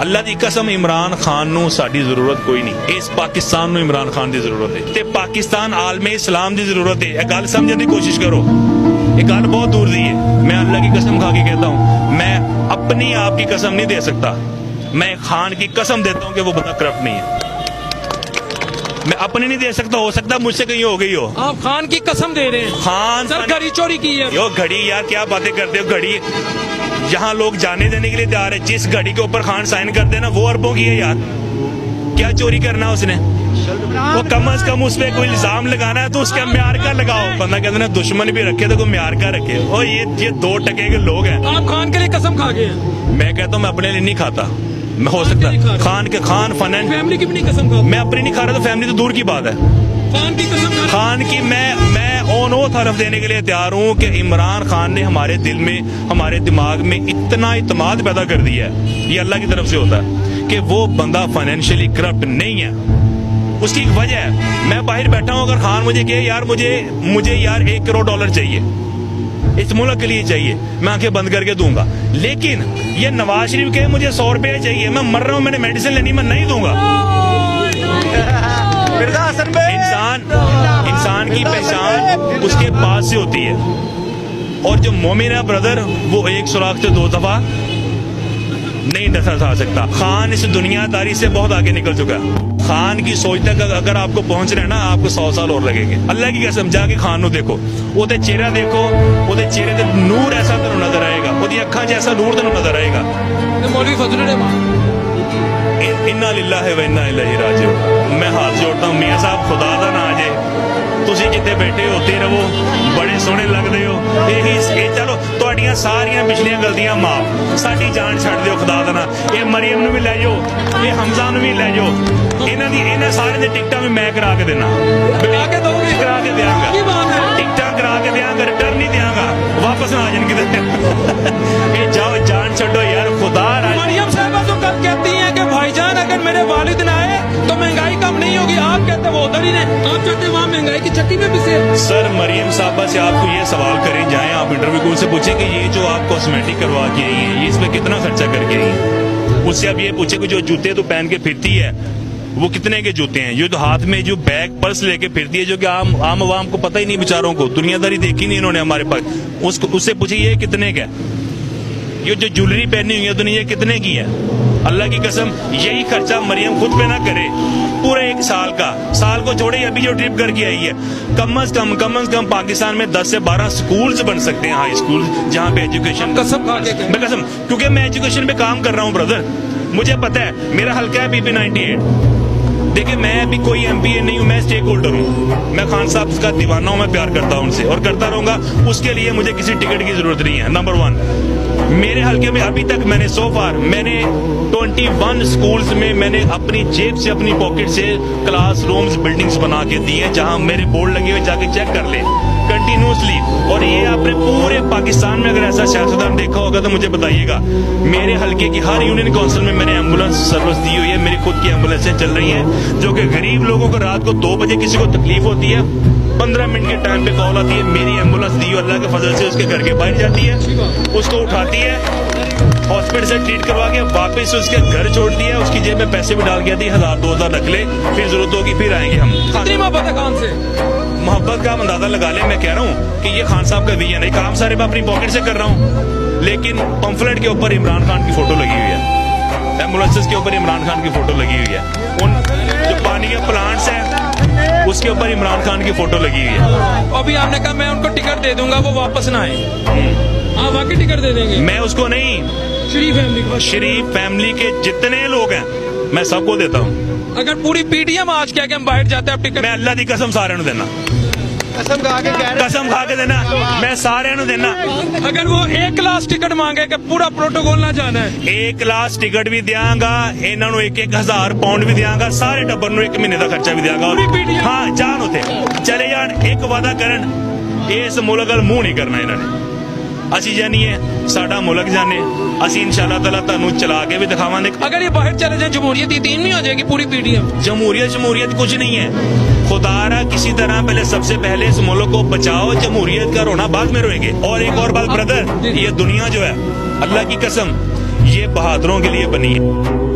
اللہ ਦੀ ਕਸਮ ਇਮਰਾਨ ਖਾਨ ਨੂੰ ਸਾਡੀ ਜ਼ਰੂਰਤ ਕੋਈ ਨਹੀਂ, ਇਸ ਪਾਕਿਸਤਾਨ ਨੂੰ ਇਮਰਾਨ ਖਾਨ ਦੀ ਜ਼ਰੂਰਤ ਹੈ ਤੇ ਪਾਕਿਸਤਾਨ ਆਲਮੇ ਇਸਲਾਮ ਦੀ ਜ਼ਰੂਰਤ ਹੈ। ਇਹ ਗੱਲ ਸਮਝਣ ਦੀ ਕੋਸ਼ਿਸ਼ ਕਰੋ, ये गल बहुत दूर दी है। मैं अल्लाह की कसम खा के कहता हूँ, मैं अपनी आप की कसम नहीं दे सकता, मैं खान की कसम देता हूँ कि वो बंदा करप्ट नहीं है। मैं अपनी नहीं दे सकता, हो सकता मुझसे कहीं हो गई हो। आप खान की कसम दे रहे हैं? खान सर घड़ी चोरी की है। यो घड़ी यार क्या बातें करते हो, घड़ी यहाँ लोग जाने देने के लिए तैयार है। जिस घड़ी के ऊपर खान साइन करते हैं ना वो अरबों की है यार, क्या चोरी करना उसने? वो कम से कम उस पर कोई इल्जाम लगाना है तो उसका म्यार का लगाओ। बंदा कहते हैं दुश्मन भी रखे तो कोई म्यार का रखे। और ये 2 टके के लोग हैं। आप खान के लिए कसम खा गए हैं? मैं कहता हूँ मैं अपने लिए नहीं खाता, मैं हो सकता खान के खान फनन फैमिली की भी नहीं कसम खा? मैं अपनी नहीं खा रहा तो फैमिली तो दूर की बात है। खान की कसम खा? खान की मैं ऑन ओथ हरफ देने के लिए तैयार हूँ कि इमरान खान ने हमारे दिल में, हमारे दिमाग में इतना इत्मीनान पैदा कर दिया है, ये अल्लाह की तरफ से होता है कि वो बंदा फाइनेंशियली करप्ट नहीं है। उसकी एक वजह है, मैं बाहर बैठा हूँ, अगर खान मुझे कहे यार मुझे यार $1 करोड़ चाहिए, इस मुल्क के लिए चाहिए, मैं आंखें बंद करके दूंगा। लेकिन ये नवाज शरीफ के मुझे $100 चाहिए, मैं मर रहा हूँ, मैंने मेडिसिन लेनी, मैं नहीं दूंगा। इंसान की पहचान उसके पास से होती है, और जो मोमिन है ब्रदर वो एक सुराख से 2 दफा नहीं नजर आ सकता। खान इस दुनियादारी से बहुत आगे निकल चुका है। खान की सोच तक अगर आपको पहुंच रहे हैं ना, आपको 100 साल और लगेंगे। अल्लाह की कसम जाके खान नू देखो, ओदे चेहरा देखो, ओदे चेहरे ते नूर ऐसा तेनू नजर आएगा, ओदी अखां 'च ऐसा नूर तेनू नजर आएगा। मौलवी फजल रहमान इन्ना लिल्लाहि व इन्ना इलैहि राजिऊन। मैं हाथ जोड़ता हूँ, मियाँ साहब खुदा दा ना आ जाए, ਤੁਸੀਂ ਜਿੱਥੇ ਬੈਠੇ ਹੋਤੇ ਰਹੋ, ਬੜੇ ਸੋਹਣੇ ਲੱਗਦੇ ਹੋ। ਇਹ ਚਲੋ ਤੁਹਾਡੀਆਂ ਸਾਰੀਆਂ ਪਿਛਲੀਆਂ ਗਲਤੀਆਂ ਮਾਫ, ਸਾਡੀ ਜਾਨ ਛੱਡ ਦਿਓ ਖੁਦਾ ਦਾ ਨਾ। ਇਹ ਮਰੀਮ ਨੂੰ ਵੀ ਲੈ ਜਾਓ, ਇਹ ਹਮਜ਼ਾ ਨੂੰ ਵੀ ਲੈ ਜਾਓ, ਇਹਨਾਂ ਸਾਰੇ ਦੇ ਟਿਕਟਾਂ ਵੀ ਮੈਂ ਕਰਾ ਕੇ ਦੇਣਾ, करा के दोगे? ਕਰਾ ਕੇ ਦਿਆਂਗਾ, ਕੀ ਬਾਤ ਹੈ? ਟਿਕਟਾਂ ਕਰਾ ਕੇ ਦਿਆਂਗਾ, ਰਿਟਰਨ ਨਹੀਂ ਦਿਆਂਗਾ, ਵਾਪਸ ਨਾ ਆ ਜਾਣ ਕਿਤੇ। ਇਹ ਜਾਓ ਜਾਨ ਛੱਡੋ ਯਾਰ, ਖੁਦਾ मरियम साहबा तो कल कहती हैं कि भाईजान अगर मेरे वालिद ना आए तो महंगाई कम नहीं होगी, आप कहते वो उधर ही ने, आप कहते वहाँ महंगाई की चक्की में पिसे। सर मरियम साहबा से आपको ये सवाल करें, जाएं आप इंटरव्यू को, उनसे पूछें कि ये जो आप कॉस्मेटिक करवा के आई है, ये इसमें कितना खर्चा करके आई है। उससे आप ये पूछे कि जो जूते तो पहन के फिरती है वो कितने के जूते हैं, ये तो हाथ में जो बैग पर्स लेके फिरती है, जो कि आम आवाम को पता ही नहीं, बेचारों को दुनियादारी देखी नहीं इन्होंने हमारे पास। उससे पूछे ये कितने का, ये जो ज्वेलरी पहनी हुई है दुनिया कितने की है। अल्लाह की कसम यही खर्चा मरियम खुद पे ना करे पूरे 1 साल का, साल को छोड़े अभी जो ट्रिप करके आई है, कम से कम पाकिस्तान में 10 से 12 स्कूल्स बन सकते हैं, हाई स्कूल, जहाँ पे एजुकेशन। कसम खा के मैं कसम, क्योंकि मैं एजुकेशन पे काम कर रहा हूँ ब्रदर, मुझे पता है, मेरा हल्का है PP 98। देखिए मैं अभी कोई MPA नहीं हूँ, मैं स्टेक होल्डर हूँ, मैं खान साहब का दीवाना हूँ, मैं प्यार करता हूँ उनसे और करता रहूंगा। उसके लिए मुझे किसी टिकट की जरूरत नहीं है। नंबर 1, मेरे हल्के में अभी तक मैंने 21 स्कूल्स में मैंने अपनी जेब से, अपनी पॉकेट से क्लास रूम्स, बिल्डिंग्स बना के दी हैं, जहाँ मेरे बोर्ड लगे हुए, जाके चेक कर ले कंटिन्यूसली। और ये आपने पूरे पाकिस्तान में अगर ऐसा सियासतदान देखा होगा तो मुझे बताइएगा। मेरे हल्के की हर यूनियन काउंसिल में मैंने एम्बुलेंस सर्विस दी हुई है, मेरी खुद की एम्बुलेंसें चल रही हैं, जो कि गरीब लोगों को रात को 2 बजे किसी को तकलीफ होती है, 15 मिनट के टाइम पे कॉल आती है, मेरी एम्बुलेंस दी हुई अल्लाह के फजल से उसके घर के बाहर जाती है, उसको उठाती है, हॉस्पिटल से ट्रीट करवा के वापस उसके घर छोड़ती है, उसकी जेब में पैसे भी डाल के आती है, 1000-2000 रख ले, फिर जरूरत होगी फिर आएंगे हम। कितनी मोहब्बत है खान से? मोहब्बत का अंदाजा लगा ले। मैं कह रहा हूँ कि ये खान साहब का विजन है, काम सारे मैं अपनी पॉकेट से कर रहा हूँ, लेकिन पंफलेट के ऊपर इमरान खान की फोटो लगी हुई है, एम्बुलेंसेस के ऊपर इमरान खान की फोटो लगी हुई है, उन जो पानी के प्लांट्स हैं उसके ऊपर इमरान खान की फोटो लगी हुई है। अभी आपने कहा मैं उनको टिकट दे दूंगा, वो वापस ना आए, आप वाकई टिकट दे देंगे? मैं उसको नहीं, शरीफ फैमिली के जितने लोग हैं मैं सबको देता हूँ। अगर पूरी PTM आज क्या कि हम बाहर जाते हैं, आप टिकट? मैं अल्लाह की कसम सारे देना, कसम खा के देना, मैं सारे देना। अगर वो 1 क्लास टिकट मांगे कि पूरा प्रोटोकॉल ना जाना है, 1 क्लास टिकट भी दियांगा, इन्हों 1-1000 पाउंड भी दियांगा, सारे टब्बर नूं 1 महीने का खर्चा भी दियांगा। हाँ जान उथे चले जान, एक वादा करन, इस मुल्क अल मुंह नहीं करना इन्होंने। असी जानिए साडा मुल्क जाने, असी इंशाअल्लाह ताला तुहानू चला के भी दिखावांगे। अगर ये बाहर चले जाए जमहूरियत यतीम नहीं हो जाएगी पूरी PTM? जमहूरियत कुछ नहीं है, खुदारा किसी तरह पहले सबसे पहले इस मुल्क को बचाओ, जमहूरियत का रोना बाद में रोएंगे। और एक और बात ब्रदर, ये दुनिया जो है अल्लाह की कसम, ये बहादुरों के लिए बनी है।